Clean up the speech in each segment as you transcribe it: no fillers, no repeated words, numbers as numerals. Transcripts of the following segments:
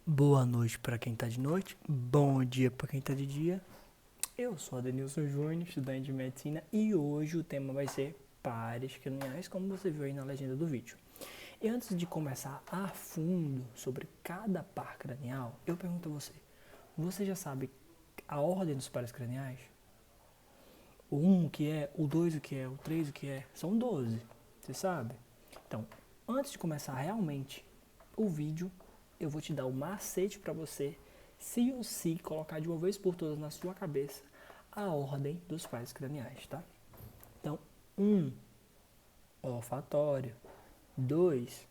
Boa noite para quem tá de noite, bom dia para quem tá de dia. Eu sou Adenilson Júnior, estudante de medicina, e hoje o tema vai ser pares craniais, como você viu aí na legenda do vídeo. E antes de começar a fundo sobre cada par cranial, eu pergunto a você: você já sabe a ordem dos pares craniais? O 1 o que é, o 2 o que é, o 3 o que é? São 12, você sabe? Então, antes de começar realmente o vídeo, eu vou te dar o macete para você, se ou se, colocar de uma vez por todas na sua cabeça a ordem dos pares craniais, tá? Então, 1, olfatório. 2,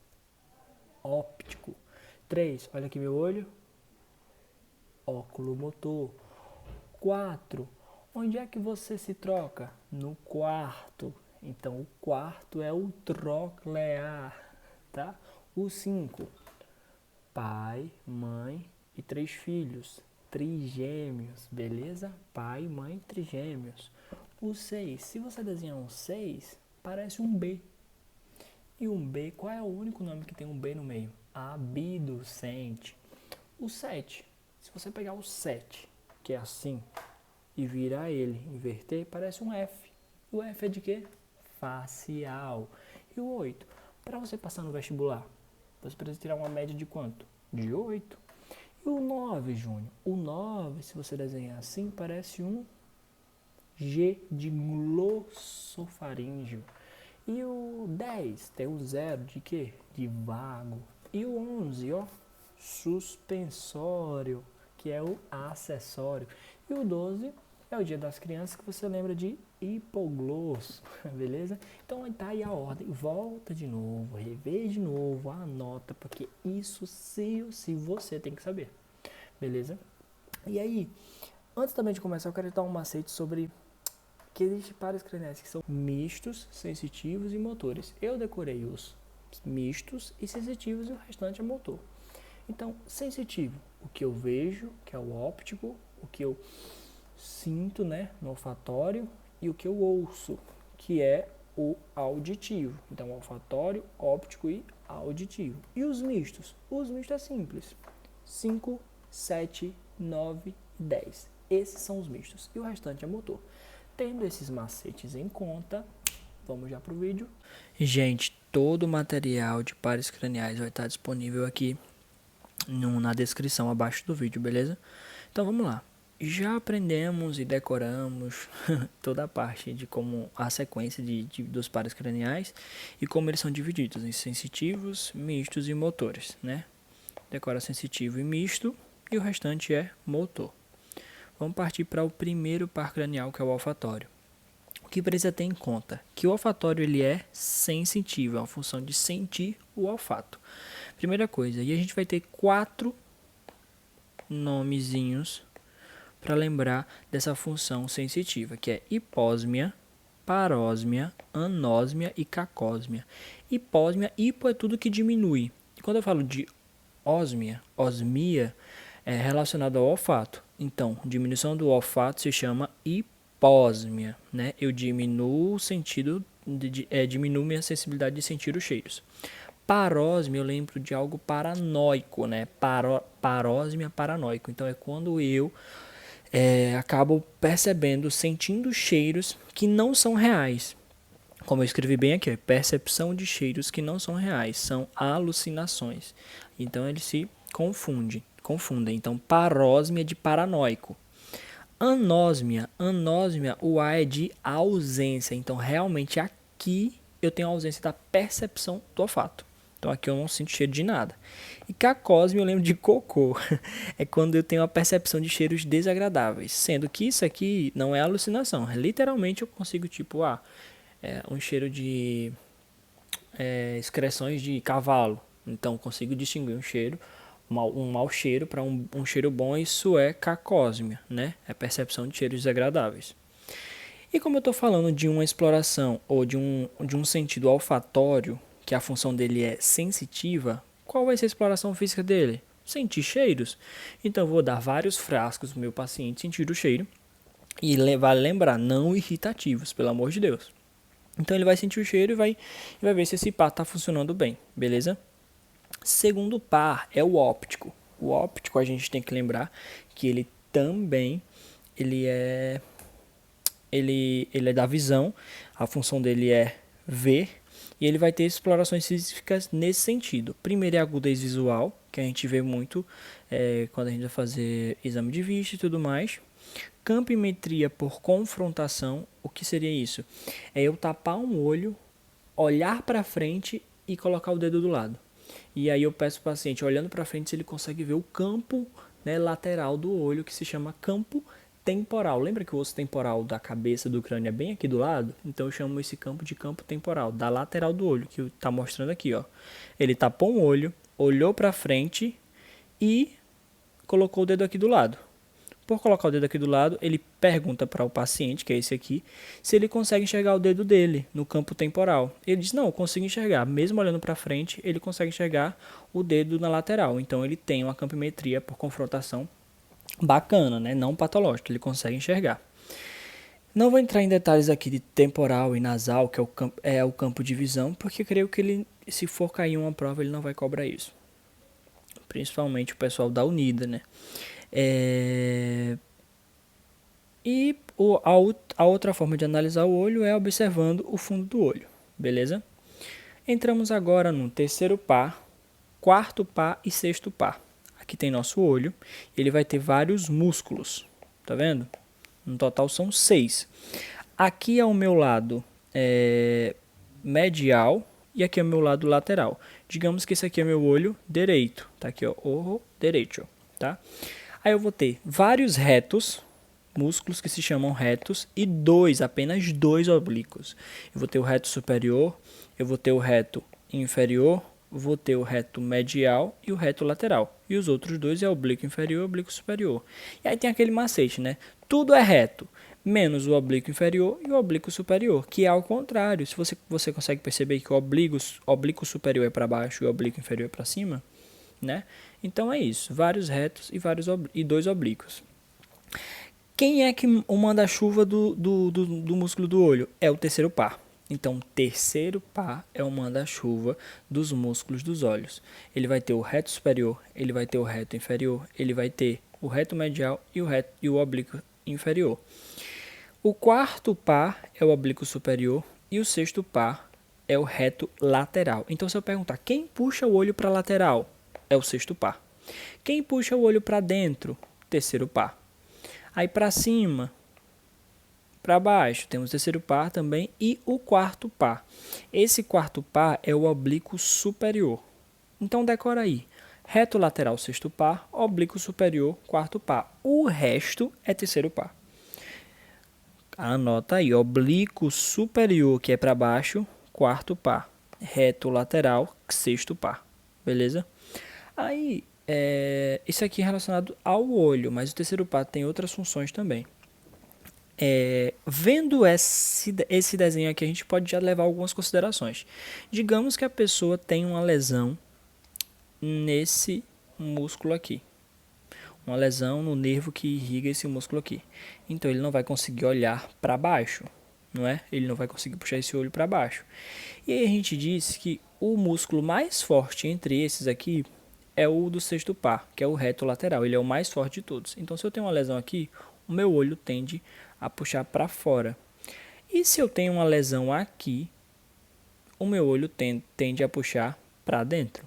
óptico. 3, olha aqui meu olho, oculomotor. 4, onde é que você se troca? No quarto. Então, o quarto é o troclear, tá? O 5, pai, mãe e 3 filhos, trigêmeos, beleza? Pai, mãe, trigêmeos. O 6, se você desenhar um 6, parece um B. E um B, qual é o único nome que tem um B no meio? Abducente. O 7, se você pegar o 7, que é assim, e virar ele, inverter, parece um F. O F é de quê? Facial. E o 8, para você passar no vestibular, você precisa tirar uma média de quanto? De 8. E o 9, Júnior? O 9, se você desenhar assim, parece um G de glossofaríngeo. E o 10 tem o 0 de quê? De vago. E o 11, ó, suspensório, que é o acessório. E o 12 é o dia das crianças, que você lembra de hipoglosso, beleza? Então tá aí a ordem. Volta de novo, revê de novo, anota, porque isso se você tem que saber, beleza? E aí, antes também de começar, eu quero dar um macete sobre que existem pares craniais que são mistos, sensitivos e motores. Eu decorei os mistos e sensitivos e o restante é motor. Então, sensitivo, o que eu vejo, que é o óptico, o que eu sinto, né, no olfatório, e o que eu ouço, que é o auditivo. Então, olfatório, óptico e auditivo. E os mistos? Os mistos é simples. 5, 7, 9 e 10. Esses são os mistos. E o restante é motor. Tendo esses macetes em conta, vamos já para o vídeo. Gente, todo o material de pares craniais vai estar disponível aqui na descrição abaixo do vídeo, beleza? Então vamos lá. Já aprendemos e decoramos toda a parte de como a sequência dos pares craniais e como eles são divididos em sensitivos, mistos e motores, né? Decora sensitivo e misto e o restante é motor. Vamos partir para o primeiro par cranial, que é o olfatório. O que precisa ter em conta? Que o olfatório ele é sensitivo, é uma função de sentir o olfato. Primeira coisa, e a gente vai ter 4 nomezinhos para lembrar dessa função sensitiva, que é hipósmia, parósmia, anósmia e cacósmia. Hipósmia, hipo é tudo que diminui. E quando eu falo de ósmia, osmia, é relacionado ao olfato. Então, diminuição do olfato se chama hipósmia, né? Eu diminuo o sentido, diminuo minha sensibilidade de sentir os cheiros. Parósmia, eu lembro de algo paranoico, né? Parósmia paranoico. Então, é quando eu acabo percebendo, sentindo cheiros que não são reais. Como eu escrevi bem aqui, percepção de cheiros que não são reais, são alucinações. Então eles se confundem. Então parósmia de paranoico. Anósmia, o A é de ausência. Então realmente aqui eu tenho a ausência da percepção do olfato. Então aqui eu não sinto cheiro de nada. E cacósmia eu lembro de cocô. É quando eu tenho a percepção de cheiros desagradáveis. Sendo que isso aqui não é alucinação. Literalmente eu consigo um cheiro de excreções de cavalo. Então consigo distinguir um mau cheiro para um cheiro bom. Isso é cacósmia, né? É percepção de cheiros desagradáveis. E como eu estou falando de uma exploração ou de um sentido olfatório, que a função dele é sensitiva, qual vai ser a exploração física dele? Sentir cheiros. Então eu vou dar vários frascos para o meu paciente sentir o cheiro. E vale lembrar, não irritativos, pelo amor de Deus. Então ele vai sentir o cheiro e vai ver se esse par está funcionando bem, beleza? Segundo par é o óptico. O óptico a gente tem que lembrar que ele também ele é da visão, a função dele é ver, e ele vai ter explorações físicas nesse sentido. Primeiro é a agudez visual, que a gente vê muito quando a gente vai fazer exame de vista e tudo mais. Campimetria por confrontação, o que seria isso? É eu tapar um olho, olhar para frente e colocar o dedo do lado. E aí eu peço para o paciente, olhando para frente, se ele consegue ver o campo, né, lateral do olho, que se chama campo temporal. Lembra que o osso temporal da cabeça do crânio é bem aqui do lado? Então eu chamo esse campo de campo temporal, da lateral do olho, que está mostrando aqui, ó. Ele tapou um olho, olhou para frente e colocou o dedo aqui do lado. Por colocar o dedo aqui do lado, ele pergunta para o paciente, que é esse aqui, se ele consegue enxergar o dedo dele no campo temporal. Ele diz, não, eu consigo enxergar. Mesmo olhando para frente, ele consegue enxergar o dedo na lateral. Então ele tem uma campimetria por confrontação bacana, né? Não patológica, ele consegue enxergar. Não vou entrar em detalhes aqui de temporal e nasal, que é o campo de visão, porque creio que ele, se for cair uma prova, ele não vai cobrar isso. Principalmente o pessoal da Unida, né? E a outra forma de analisar o olho é observando o fundo do olho, beleza? Entramos agora no terceiro par, quarto par e sexto par. Aqui tem nosso olho, ele vai ter vários músculos, tá vendo? No total são 6. Aqui é o meu lado medial e aqui é o meu lado lateral. Digamos que esse aqui é meu olho direito, tá aqui ó, ojo direito, tá? Aí eu vou ter vários retos, músculos que se chamam retos, e apenas dois oblíquos. Eu vou ter o reto superior, eu vou ter o reto inferior, vou ter o reto medial e o reto lateral. E os outros dois é oblíquo inferior e oblíquo superior. E aí tem aquele macete, né? Tudo é reto, menos o oblíquo inferior e o oblíquo superior, que é ao contrário. Se você consegue perceber que o oblíquo superior é para baixo e o oblíquo inferior é para cima, né? Então é isso, vários retos e dois oblíquos. Quem é que o manda-chuva do músculo do olho? É o terceiro par. Então, terceiro par é o manda-chuva dos músculos dos olhos. Ele vai ter o reto superior, ele vai ter o reto inferior, ele vai ter o reto medial e o oblíquo inferior. O quarto par é o oblíquo superior e o sexto par é o reto lateral. Então, se eu perguntar quem puxa o olho para a lateral, é o sexto par. Quem puxa o olho para dentro, terceiro par. Aí para cima, para baixo, temos o terceiro par também e o quarto par. Esse quarto par é o oblíquo superior. Então decora aí. Reto lateral, sexto par, oblíquo superior, quarto par. O resto é terceiro par. Anota aí, oblíquo superior, que é para baixo, quarto par. Reto lateral, sexto par. Beleza? Aí, isso aqui é relacionado ao olho, mas o terceiro par tem outras funções também. Vendo esse desenho aqui, a gente pode já levar algumas considerações. Digamos que a pessoa tem uma lesão nesse músculo aqui. Uma lesão no nervo que irriga esse músculo aqui. Então, ele não vai conseguir olhar para baixo, não é? Ele não vai conseguir puxar esse olho para baixo. E aí a gente disse que o músculo mais forte entre esses aqui é o do sexto par, que é o reto lateral. Ele é o mais forte de todos. Então, se eu tenho uma lesão aqui, o meu olho tende a puxar para fora. E se eu tenho uma lesão aqui, o meu olho tende a puxar para dentro.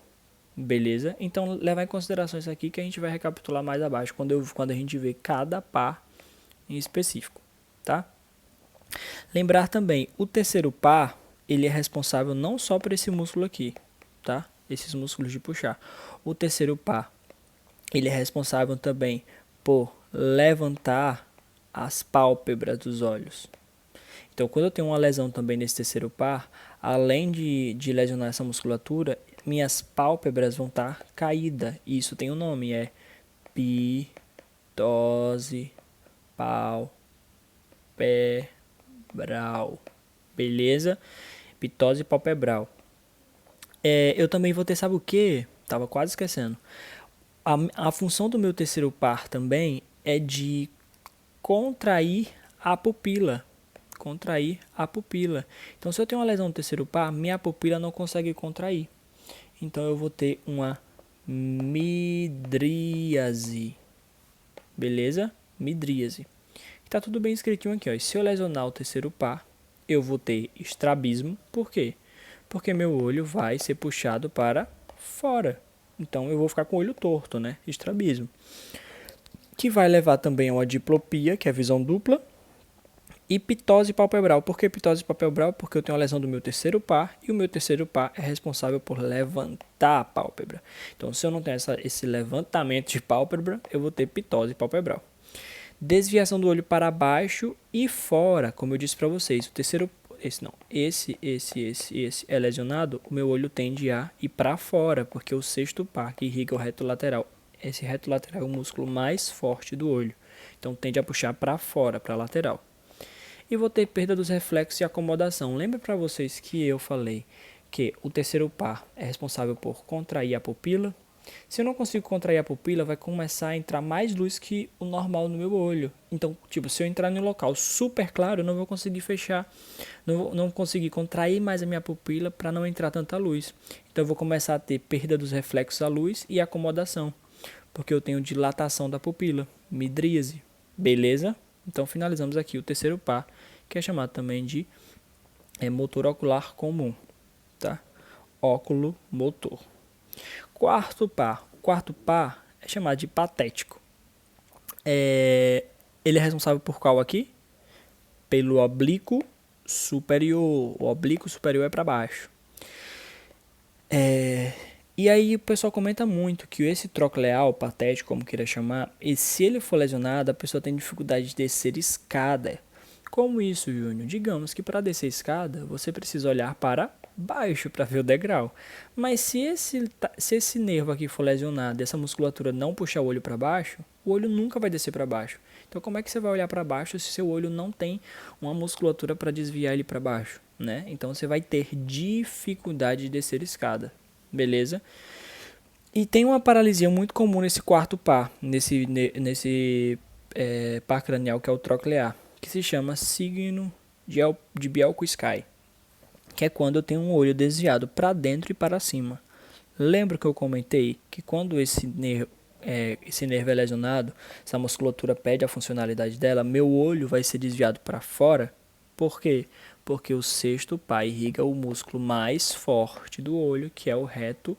Beleza? Então, levar em consideração isso aqui que a gente vai recapitular mais abaixo, quando a gente vê cada par em específico, tá? Lembrar também, o terceiro par, ele é responsável não só por esse músculo aqui, tá? Esses músculos de puxar. O terceiro par, ele é responsável também por levantar as pálpebras dos olhos. Então, quando eu tenho uma lesão também nesse terceiro par, além de lesionar essa musculatura, minhas pálpebras vão estar caídas. E isso tem um nome, é pitose palpebral. Beleza? Pitose palpebral. Eu também vou ter, sabe o que? Tava quase esquecendo. A função do meu terceiro par também é de contrair a pupila. Contrair a pupila. Então, se eu tenho uma lesão no terceiro par, minha pupila não consegue contrair. Então, eu vou ter uma midríase. Beleza? Midríase. Tá tudo bem escritinho aqui, ó. E se eu lesionar o terceiro par, eu vou ter estrabismo. Por quê? Porque meu olho vai ser puxado para fora. Então eu vou ficar com o olho torto, né? Estrabismo. Que vai levar também a uma diplopia, que é a visão dupla. E pitose palpebral. Por que pitose palpebral? Porque eu tenho a lesão do meu terceiro par e o meu terceiro par é responsável por levantar a pálpebra. Então, se eu não tenho esse levantamento de pálpebra, eu vou ter pitose palpebral. Desviação do olho para baixo e fora, como eu disse para vocês. O terceiro, esse é lesionado, o meu olho tende a ir para fora, porque o sexto par que irriga o reto lateral, esse reto lateral é o músculo mais forte do olho. Então, tende a puxar para fora, para a lateral. E vou ter perda dos reflexos e acomodação. Lembra para vocês que eu falei que o terceiro par é responsável por contrair a pupila? Se eu não consigo contrair a pupila, vai começar a entrar mais luz que o normal no meu olho. Então, tipo, se eu entrar em um local super claro, eu não vou conseguir fechar, não vou conseguir contrair mais a minha pupila para não entrar tanta luz. Então, eu vou começar a ter perda dos reflexos à luz e acomodação, porque eu tenho dilatação da pupila, midríase. Beleza? Então, finalizamos aqui o terceiro par, que é chamado também de motor ocular comum, tá? Óculo motor. Quarto par. O quarto par é chamado de patético. Ele é responsável por qual aqui? Pelo oblíquo superior. O oblíquo superior é para baixo. E aí o pessoal comenta muito que esse troclear, patético, como queira chamar, e se ele for lesionado, a pessoa tem dificuldade de descer escada. Como isso, Júnior? Digamos que para descer escada, você precisa olhar para baixo para ver o degrau. Mas se esse nervo aqui for lesionado, essa musculatura não puxar o olho para baixo, o olho nunca vai descer para baixo. Então como é que você vai olhar para baixo se seu olho não tem uma musculatura para desviar ele para baixo, né? Então você vai ter dificuldade de descer escada. Beleza? E tem uma paralisia muito comum nesse quarto par, nesse par cranial, que é o troclear, que se chama signo de Bialko-Sky, que é quando eu tenho um olho desviado para dentro e para cima. Lembra que eu comentei que quando esse nervo é lesionado, essa musculatura perde a funcionalidade dela, meu olho vai ser desviado para fora? Por quê? Porque o sexto par irriga o músculo mais forte do olho, que é o reto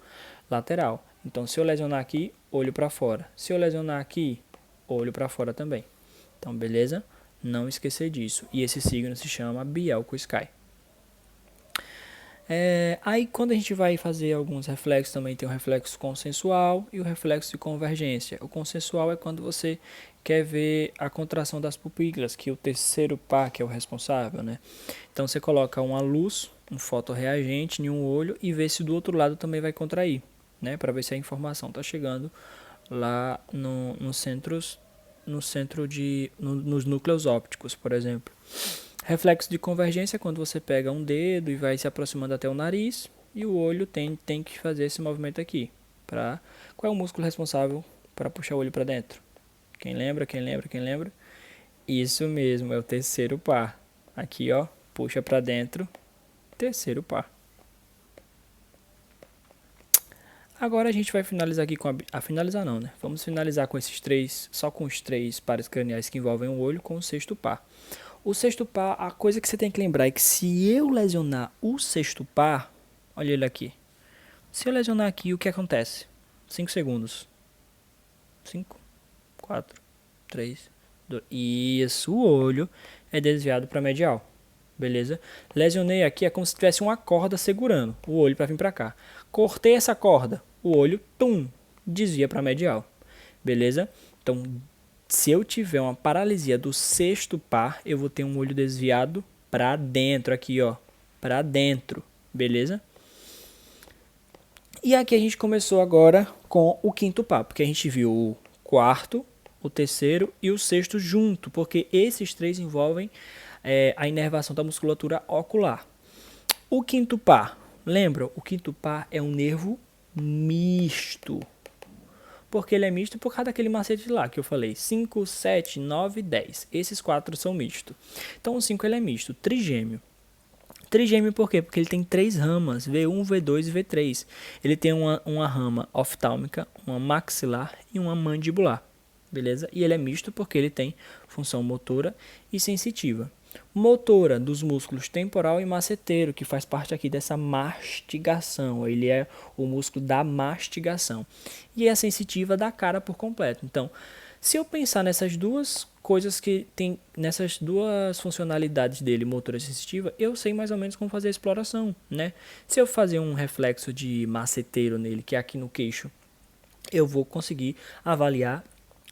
lateral. Então, se eu lesionar aqui, olho para fora. Se eu lesionar aqui, olho para fora também. Então, beleza? Não esquecer disso. E esse signo se chama Bialko-Sky. Aí, quando a gente vai fazer alguns reflexos, também tem o reflexo consensual e o reflexo de convergência. O consensual é quando você quer ver a contração das pupilas, que o terceiro par que é o responsável, né? Então, você coloca uma luz, um fotorreagente em um olho e vê se do outro lado também vai contrair, né? Para ver se a informação está chegando lá nos núcleos ópticos, por exemplo. Reflexo de convergência é quando você pega um dedo e vai se aproximando até o nariz e o olho tem que fazer esse movimento aqui. Qual é o músculo responsável para puxar o olho para dentro? Quem lembra? Isso mesmo, é o terceiro par. Aqui, ó, puxa para dentro, terceiro par. Agora a gente vai finalizar aqui finalizar não, né? Vamos finalizar com esses três, só com os três pares craniais que envolvem o olho, com o sexto par. O sexto par, a coisa que você tem que lembrar é que se eu lesionar o sexto par, olha ele aqui. Se eu lesionar aqui, o que acontece? 5 segundos. 5, 4, 3, 2. Isso, o olho é desviado para medial. Beleza? Lesionei aqui, é como se tivesse uma corda segurando o olho para vir para cá. Cortei essa corda, o olho, desvia para medial. Beleza? Então, se eu tiver uma paralisia do sexto par, eu vou ter um olho desviado para dentro aqui, ó, para dentro, beleza? E aqui a gente começou agora com o quinto par, porque a gente viu o quarto, o terceiro e o sexto junto, porque esses três envolvem a inervação da musculatura ocular. O quinto par, lembra? O quinto par é um nervo misto. Porque ele é misto por causa daquele macete lá que eu falei. 5, 7, 9, 10. Esses quatro são mistos. Então o 5 ele é misto, trigêmeo. Trigêmeo por quê? Porque ele tem 3 ramas, V1, V2 e V3. Ele tem uma rama oftálmica, uma maxilar e uma mandibular, beleza? E ele é misto porque ele tem função motora e sensitiva. Motora dos músculos temporal e masseteiro, que faz parte aqui dessa mastigação. Ele é o músculo da mastigação. E é sensitiva da cara por completo. Então, se eu pensar nessas duas coisas que tem, nessas duas funcionalidades dele, motora e sensitiva, eu sei mais ou menos como fazer a exploração, né? Se eu fazer um reflexo de masseteiro nele, que é aqui no queixo, eu vou conseguir avaliar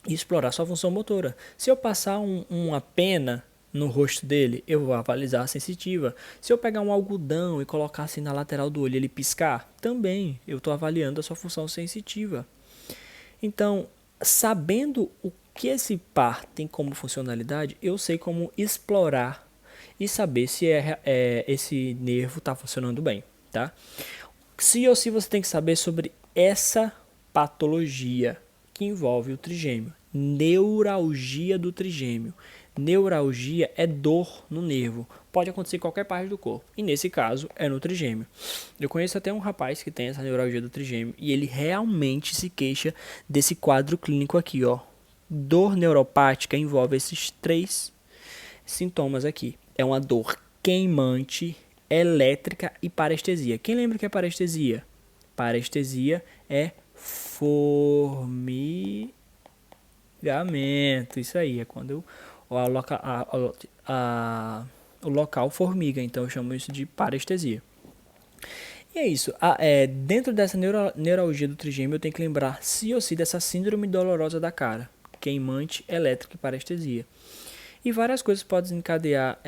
e explorar sua função motora. Se eu passar uma pena no rosto dele, eu vou avalizar a sensitiva. Se eu pegar um algodão e colocar assim na lateral do olho e ele piscar, também eu estou avaliando a sua função sensitiva. Então, sabendo o que esse par tem como funcionalidade, eu sei como explorar e saber se esse nervo está funcionando bem, tá? Sim ou sim você tem que saber sobre essa patologia que envolve o trigêmeo. Neuralgia do trigêmeo. Neuralgia é dor no nervo. Pode acontecer em qualquer parte do corpo. E nesse caso é no trigêmeo. Eu conheço até um rapaz que tem essa neuralgia do trigêmeo. E ele realmente se queixa desse quadro clínico aqui, ó. Dor neuropática envolve esses 3 sintomas aqui. É uma dor queimante, elétrica e parestesia. Quem lembra o que é parestesia? Parestesia é formigamento. Isso aí, é quando o local formiga. Então eu chamo isso de parestesia. E é isso. Dentro dessa neuralgia do trigêmeo, eu tenho que lembrar sim ou sim dessa síndrome dolorosa da cara. Queimante, elétrica e parestesia. E várias coisas podem desencadear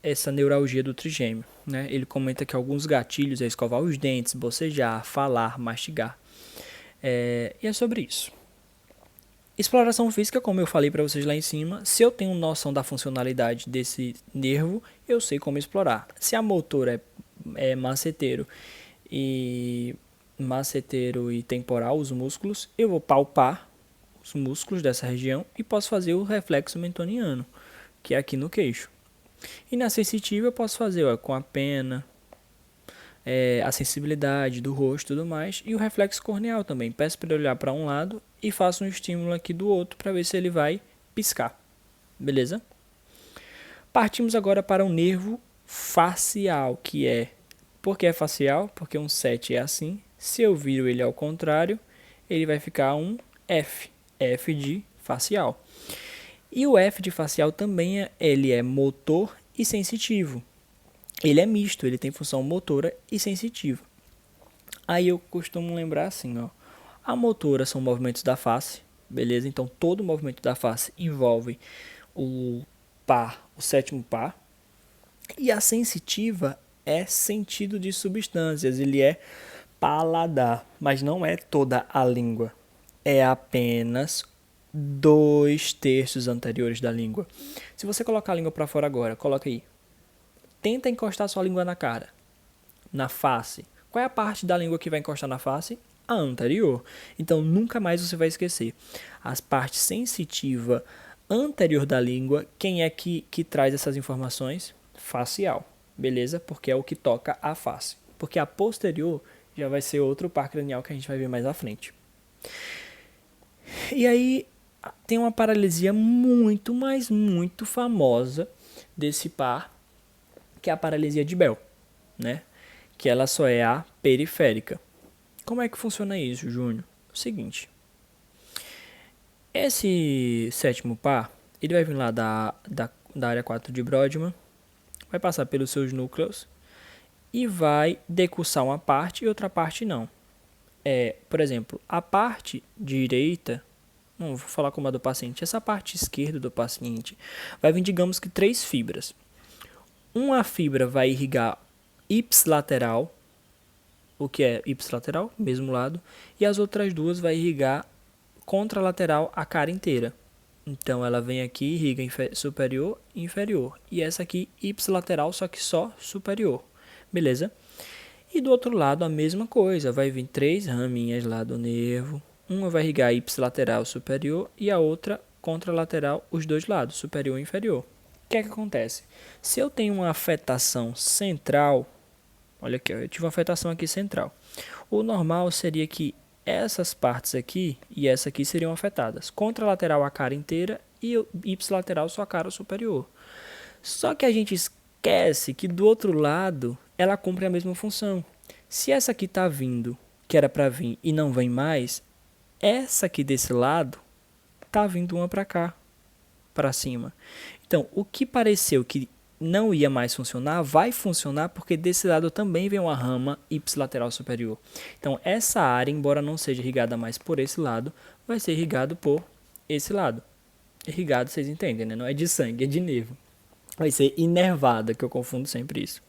essa neuralgia do trigêmeo, né? Ele comenta que alguns gatilhos é escovar os dentes, bocejar, falar, mastigar. E é sobre isso. Exploração física, como eu falei para vocês lá em cima, se eu tenho noção da funcionalidade desse nervo, eu sei como explorar. Se a motora é masseteiro e temporal, os músculos, eu vou palpar os músculos dessa região e posso fazer o reflexo mentoniano, que é aqui no queixo. E na sensitiva eu posso fazer com a pena, a sensibilidade do rosto e tudo mais, e o reflexo corneal também. Peço para ele olhar para um lado e faço um estímulo aqui do outro para ver se ele vai piscar. Beleza? Partimos agora para o nervo facial, que é... Por que é facial? Porque um 7 é assim. Se eu viro ele ao contrário, ele vai ficar um F. F de facial. E o F de facial também ele é motor e sensitivo. Ele é misto, ele tem função motora e sensitiva. Aí eu costumo lembrar assim, ó. A motora são movimentos da face, beleza? Então todo movimento da face envolve o sétimo par. E a sensitiva é sentido de substâncias, ele é paladar, mas não é toda a língua. É apenas 2/3 anteriores da língua. Se você colocar a língua para fora agora, coloca aí. Tenta encostar sua língua na cara, na face. Qual é a parte da língua que vai encostar na face? A anterior. Então nunca mais você vai esquecer. As partes sensitiva anterior da língua, quem é que traz essas informações? Facial, beleza? Porque é o que toca a face. Porque a posterior já vai ser outro par cranial que a gente vai ver mais à frente. E aí tem uma paralisia muito, mas muito famosa desse par, que é a paralisia de Bell, né? Que ela só é a periférica. Como é que funciona isso, Júnior? O seguinte, esse sétimo par, ele vai vir lá da área 4 de Brodmann, vai passar pelos seus núcleos e vai decussar uma parte e outra parte não. Por exemplo, a parte direita, não vou falar como a do paciente, essa parte esquerda do paciente vai vir, digamos que 3 fibras. Uma fibra vai irrigar ipsilateral, o que é ipsilateral? Mesmo lado. E as outras 2 vai irrigar contralateral a cara inteira. Então ela vem aqui, irriga superior e inferior. E essa aqui ipsilateral, só que só superior. Beleza? E do outro lado a mesma coisa. Vai vir 3 raminhas lá do nervo. Uma vai irrigar ipsilateral superior e a outra contralateral, os 2 lados, superior e inferior. que é que acontece? Se eu tenho uma afetação central, olha aqui, eu tive uma afetação aqui central. O normal seria que essas partes aqui e essa aqui seriam afetadas. Contralateral a cara inteira e ipsilateral sua cara superior. Só que a gente esquece que do outro lado ela cumpre a mesma função. Se essa aqui está vindo, que era para vir e não vem mais, essa aqui desse lado está vindo uma para cá, para cima. Então, o que pareceu que não ia mais funcionar, vai funcionar porque desse lado também vem uma rama ipsilateral superior. Então, essa área, embora não seja irrigada mais por esse lado, vai ser irrigado por esse lado. Irrigado, vocês entendem, né? Não é de sangue, é de nervo. Vai ser inervada, que eu confundo sempre isso.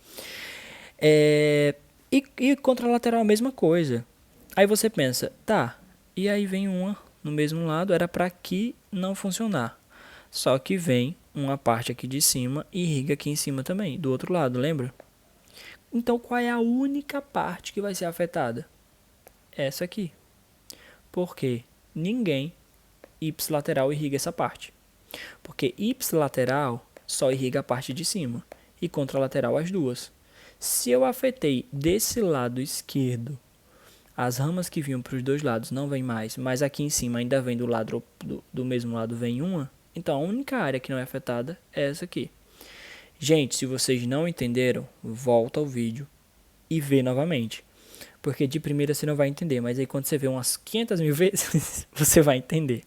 E contralateral a mesma coisa. Aí você pensa, tá, e aí vem uma no mesmo lado, era para aqui não funcionar. Só que vem uma parte aqui de cima e irriga aqui em cima também, do outro lado, lembra? Então, qual é a única parte que vai ser afetada? Essa aqui. Porque ninguém ipsilateral irriga essa parte. Porque ipsilateral só irriga a parte de cima e contralateral as duas. Se eu afetei desse lado esquerdo, as ramas que vinham para os dois lados não vem mais, mas aqui em cima ainda vem do mesmo lado vem uma, então a única área que não é afetada é essa aqui. Gente, se vocês não entenderam, volta ao vídeo e vê novamente. Porque de primeira você não vai entender, mas aí quando você vê umas 500 mil vezes, você vai entender.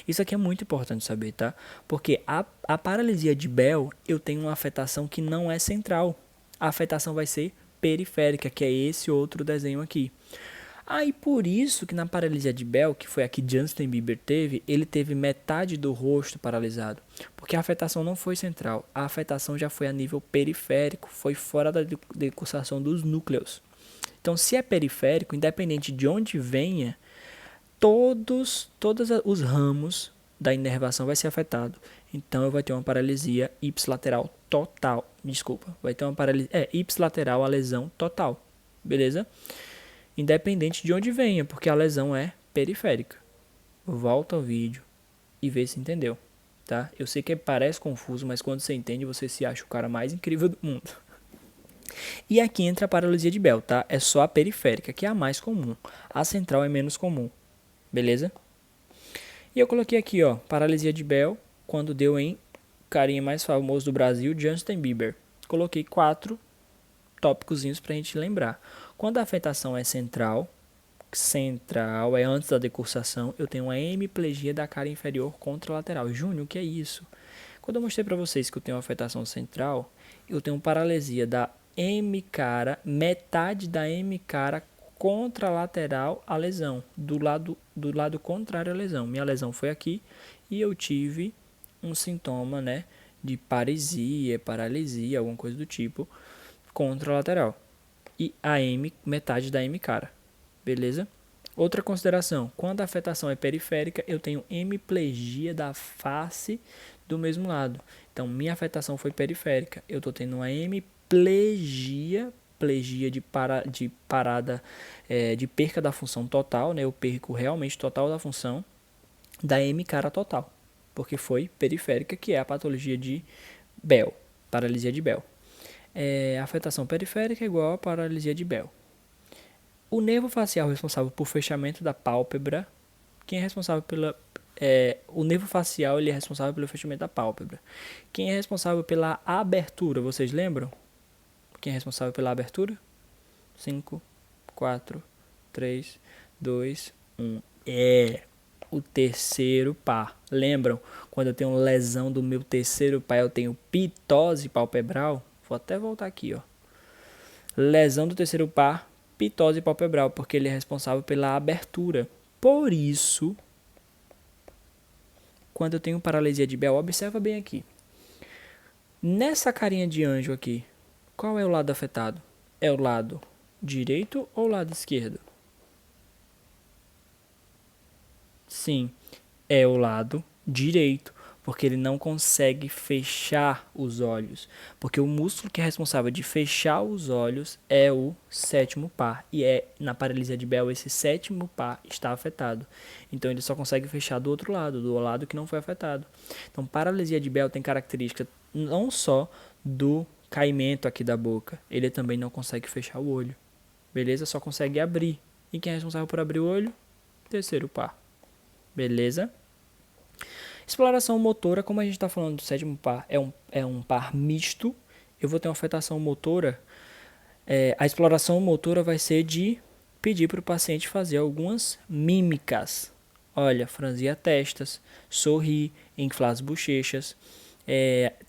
Isso aqui é muito importante saber, tá? Porque a paralisia de Bell, eu tenho uma afetação que não é central. A afetação vai ser periférica, que é esse outro desenho aqui. E por isso que na paralisia de Bell, que foi a que Justin Bieber teve, ele teve metade do rosto paralisado. Porque a afetação não foi central, a afetação já foi a nível periférico, foi fora da decursação dos núcleos. Então, se é periférico, independente de onde venha, todos os ramos da inervação vai ser afetado. Então, eu vou ter uma paralisia ipsilateral total. Desculpa, vai ter uma paralisia ipsilateral, a lesão total. Beleza? Independente de onde venha, porque a lesão é periférica. Volta ao vídeo e vê se entendeu. Tá? Eu sei que parece confuso, mas quando você entende, você se acha o cara mais incrível do mundo. E aqui entra a paralisia de Bell, tá? É só a periférica, que é a mais comum. A central é menos comum. Beleza? E eu coloquei aqui, ó, paralisia de Bell, quando deu em carinha mais famoso do Brasil, Justin Bieber. Coloquei 4 tópicozinhos pra gente lembrar. Quando a afetação é central é antes da decursação, eu tenho uma hemiplegia da cara inferior contralateral. Júnior, o que é isso? Quando eu mostrei para vocês que eu tenho uma afetação central, eu tenho paralisia da hemicara, metade da hemicara contralateral à lesão, do lado contrário à lesão. Minha lesão foi aqui e eu tive um sintoma, né, de paresia, paralisia, alguma coisa do tipo, contralateral. E a metade da hemicara. Beleza? Outra consideração, quando a afetação é periférica, eu tenho hemiplegia da face do mesmo lado. Então, minha afetação foi periférica. Eu estou tendo uma hemiplegia, de parada, de perca da função total, né? Eu perco realmente total da função da hemicara total, porque foi periférica, que é a patologia de Bell, paralisia de Bell. Afetação periférica é igual a paralisia de Bell. O nervo facial responsável por fechamento da pálpebra, quem é responsável o nervo facial ele é responsável pelo fechamento da pálpebra. Quem é responsável pela abertura, vocês lembram? Quem é responsável pela abertura? 5, 4, 3, 2, 1. O terceiro par. Lembram? Quando eu tenho lesão do meu terceiro par, eu tenho pitose palpebral. Vou até voltar aqui, ó. Lesão do terceiro par, pitose palpebral, porque ele é responsável pela abertura. Por isso, quando eu tenho paralisia de Bell, observa bem aqui. Nessa carinha de anjo aqui, qual é o lado afetado? É o lado direito ou o lado esquerdo? Sim, é o lado direito, porque ele não consegue fechar os olhos, porque o músculo que é responsável de fechar os olhos é o sétimo par, e na paralisia de Bell esse sétimo par está afetado, então ele só consegue fechar do outro lado, do lado que não foi afetado. Então paralisia de Bell tem característica não só do caimento aqui da boca, ele também não consegue fechar o olho. Beleza? Só consegue abrir. E quem é responsável por abrir o olho? Terceiro par. Beleza? Exploração motora, como a gente está falando do sétimo par, é um par misto. Eu vou ter uma afetação motora. A exploração motora vai ser de pedir para o paciente fazer algumas mímicas. Olha, franzir a testas, sorrir, inflar as bochechas,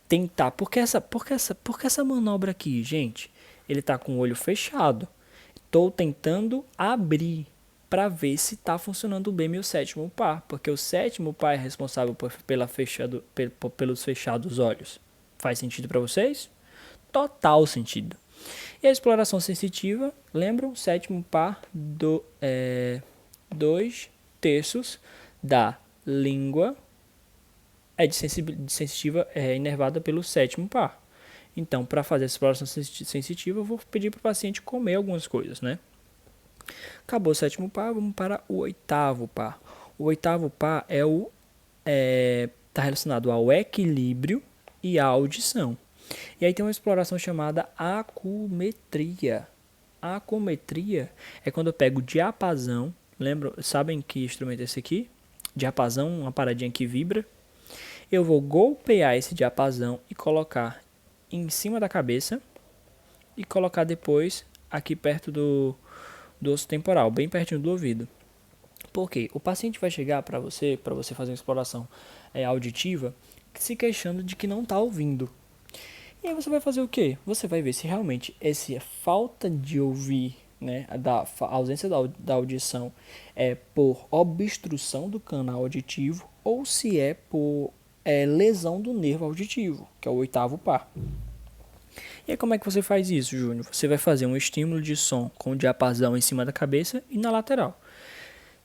tentar. Por que essa manobra aqui, gente? Ele está com o olho fechado. Estou tentando abrir para ver se está funcionando bem meu sétimo par, porque o sétimo par é responsável pelos fechados olhos. Faz sentido para vocês? Total sentido. E a exploração sensitiva, lembram? Sétimo par, 2/3 da língua de sensitiva inervada pelo sétimo par. Então, para fazer a exploração sensitiva, eu vou pedir para o paciente comer algumas coisas, né? Acabou o sétimo par, vamos para o oitavo par. O oitavo par está relacionado ao equilíbrio e à audição. E aí tem uma exploração chamada acumetria. A acumetria é quando eu pego o diapasão. Lembram? Sabem que instrumento é esse aqui? Diapasão, uma paradinha que vibra. Eu vou golpear esse diapasão e colocar em cima da cabeça. E colocar depois aqui perto do osso temporal, bem pertinho do ouvido. Por quê? O paciente vai chegar para você fazer uma exploração auditiva, se queixando de que não está ouvindo. E aí você vai fazer o quê? Você vai ver se realmente essa falta de ouvir, né, a ausência da audição é por obstrução do canal auditivo ou se é por lesão do nervo auditivo, que é o oitavo par. E aí como é que você faz isso, Júnior? Você vai fazer um estímulo de som com o diapasão em cima da cabeça e na lateral.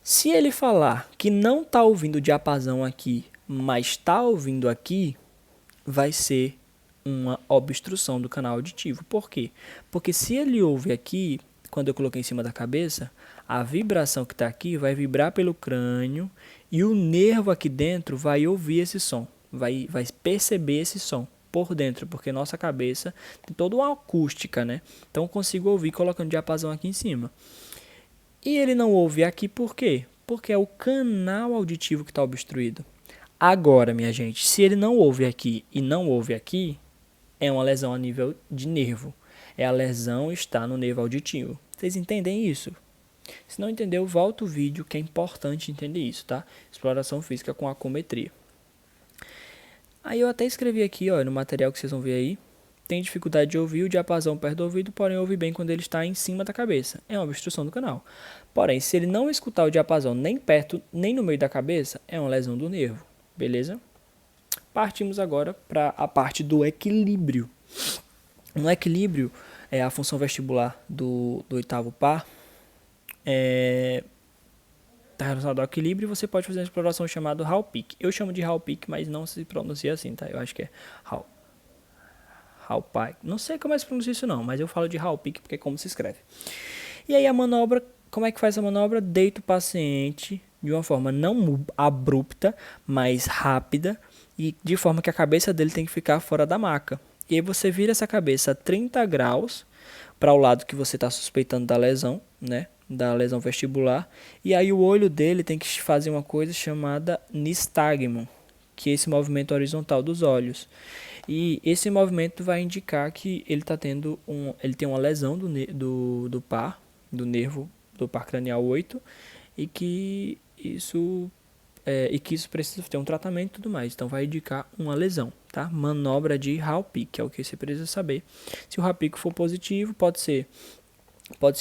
Se ele falar que não está ouvindo o diapasão aqui, mas está ouvindo aqui, vai ser uma obstrução do canal auditivo. Por quê? Porque se ele ouve aqui, quando eu coloquei em cima da cabeça, a vibração que está aqui vai vibrar pelo crânio e o nervo aqui dentro vai ouvir esse som, vai perceber esse som por dentro, porque nossa cabeça tem toda uma acústica, né? Então eu consigo ouvir colocando diapasão aqui em cima. E ele não ouve aqui por quê? Porque é o canal auditivo que está obstruído. Agora, minha gente, se ele não ouve aqui e não ouve aqui, é uma lesão a nível de nervo. A lesão está no nervo auditivo. Vocês entendem isso? Se não entendeu, volta o vídeo que é importante entender isso, tá? Exploração física com acumetria. Aí eu até escrevi aqui, ó, no material que vocês vão ver aí. Tem dificuldade de ouvir o diapasão perto do ouvido, porém ouve bem quando ele está em cima da cabeça. É uma obstrução do canal. Porém, se ele não escutar o diapasão nem perto, nem no meio da cabeça, é uma lesão do nervo. Beleza? Partimos agora para a parte do equilíbrio. No equilíbrio, a função vestibular do oitavo par está relacionado ao equilíbrio e você pode fazer uma exploração chamada Hall-Picke. Eu chamo de Hall-Picke, mas não se pronuncia assim, tá? Eu acho que é Hall-Picke. Não sei como é que se pronuncia isso não, mas eu falo de Hall-Picke porque é como se escreve. E aí a manobra, como é que faz a manobra? Deita o paciente de uma forma não abrupta, mas rápida e de forma que a cabeça dele tem que ficar fora da maca. E aí você vira essa cabeça a 30 graus para o lado que você está suspeitando da lesão, né? Da lesão vestibular. E aí o olho dele tem que fazer uma coisa chamada nistagmo, que é esse movimento horizontal dos olhos. E esse movimento vai indicar que ele tem uma lesão do par, do nervo do par cranial 8, e que isso precisa ter um tratamento e tudo mais. Então vai indicar uma lesão, tá? Manobra de Hall-Picke, é o que você precisa saber. Se o Hall-Picke for positivo, pode ser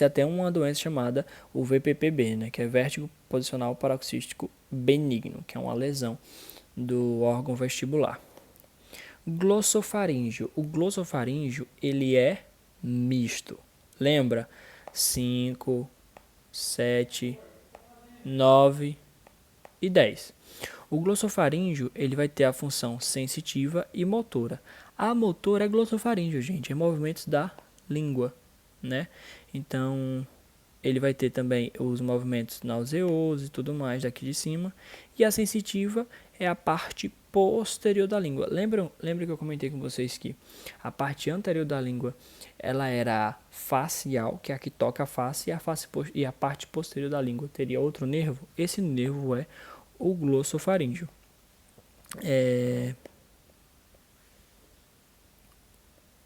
até uma doença chamada o VPPB, né? Que é vértigo posicional paroxístico benigno, que é uma lesão do órgão vestibular. Glossofaríngeo. O glossofaríngeo, ele é misto. Lembra? 5, 7, 9 e 10. O glossofaríngeo, ele vai ter a função sensitiva e motora. A motora é glossofaríngeo, gente, é movimentos da língua, né? Então, ele vai ter também os movimentos nauseosos e tudo mais daqui de cima. E a sensitiva é a parte posterior da língua. Lembra que eu comentei com vocês que a parte anterior da língua ela era facial, que é a que toca a face, e a parte posterior da língua teria outro nervo. Esse nervo é o glossofaríngeo.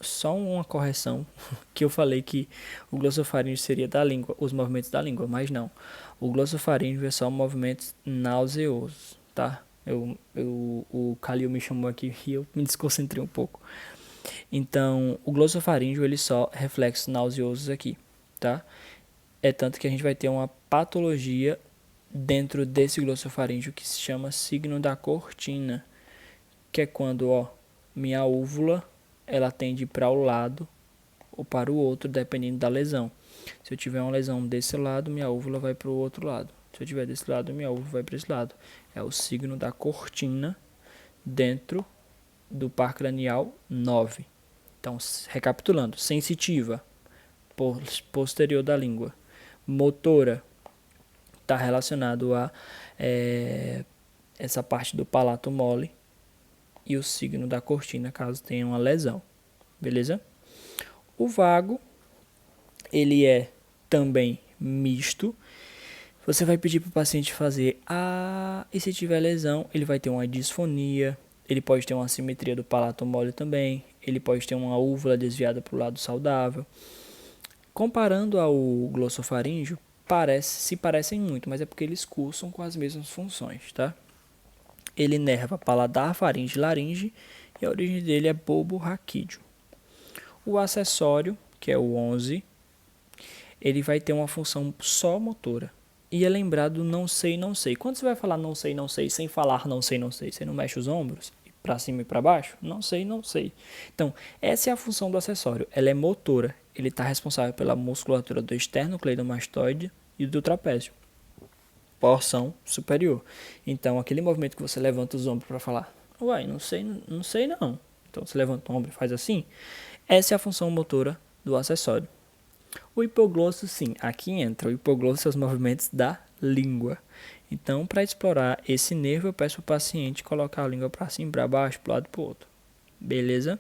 Só uma correção, que eu falei que o glossofaríngeo seria da língua, os movimentos da língua, mas não. O glossofaríngeo é só movimentos nauseosos, tá? O Calil me chamou aqui e eu me desconcentrei um pouco. Então, o glossofaríngeo, ele só reflexos nauseosos aqui, tá? É tanto que a gente vai ter uma patologia dentro desse glossofaríngeo que se chama signo da cortina, que é quando, ó, minha úvula ela tende para o lado ou para o outro, dependendo da lesão. Se eu tiver uma lesão desse lado, minha úvula vai para o outro lado. Se eu tiver desse lado, minha úvula vai para esse lado. É o signo da cortina dentro do par cranial 9. Então, recapitulando: sensitiva, posterior da língua. Motora, está relacionado a essa parte do palato mole. E o signo da cortina, caso tenha uma lesão. Beleza? O vago, ele é também misto. Você vai pedir para o paciente fazer e se tiver lesão, ele vai ter uma disfonia, ele pode ter uma assimetria do palato mole também, ele pode ter uma úvula desviada para o lado saudável. Comparando ao glossofaríngeo, se parecem muito, mas é porque eles cursam com as mesmas funções, tá? Ele inerva paladar, faringe e laringe, e a origem dele é bulbo raquídeo. O acessório, que é o 11, ele vai ter uma função só motora. E é lembrado não sei, não sei. Quando você vai falar não sei, não sei, sem falar não sei, não sei, você não mexe os ombros para cima e para baixo? Não sei, não sei. Então, essa é a função do acessório. Ela é motora. Ele está responsável pela musculatura do esternocleidomastoide e do trapézio. Porção superior. Então, aquele movimento que você levanta os ombros para falar, uai, não sei, não sei não. Então, você levanta o ombro e faz assim. Essa é a função motora do acessório. O hipoglosso, sim, aqui entra. O hipoglosso são os movimentos da língua. Então, para explorar esse nervo, eu peço para o paciente colocar a língua para cima, para baixo, para o lado e para o outro. Beleza?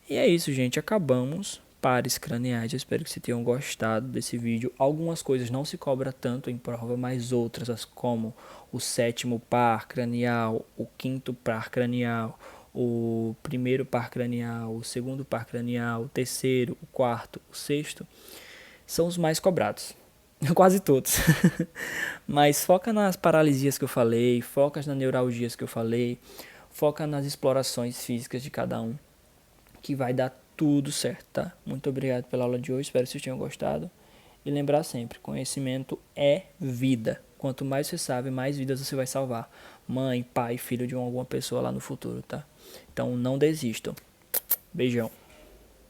E é isso, gente. Acabamos. Pares craniais. Eu espero que vocês tenham gostado desse vídeo. Algumas coisas não se cobra tanto em prova, mas outras, como o 7º par cranial, o 5º par cranial, o 1º par cranial, o 2º par cranial, o 3º, o 4º, o 6º, são os mais cobrados. Quase todos. Mas foca nas paralisias que eu falei, foca nas neuralgias que eu falei, foca nas explorações físicas de cada um, que vai dar tudo certo, tá? Muito obrigado pela aula de hoje, espero que vocês tenham gostado. E lembrar sempre, conhecimento é vida. Quanto mais você sabe, mais vidas você vai salvar. Mãe, pai, filho de alguma pessoa lá no futuro, tá? Então não desistam. Beijão.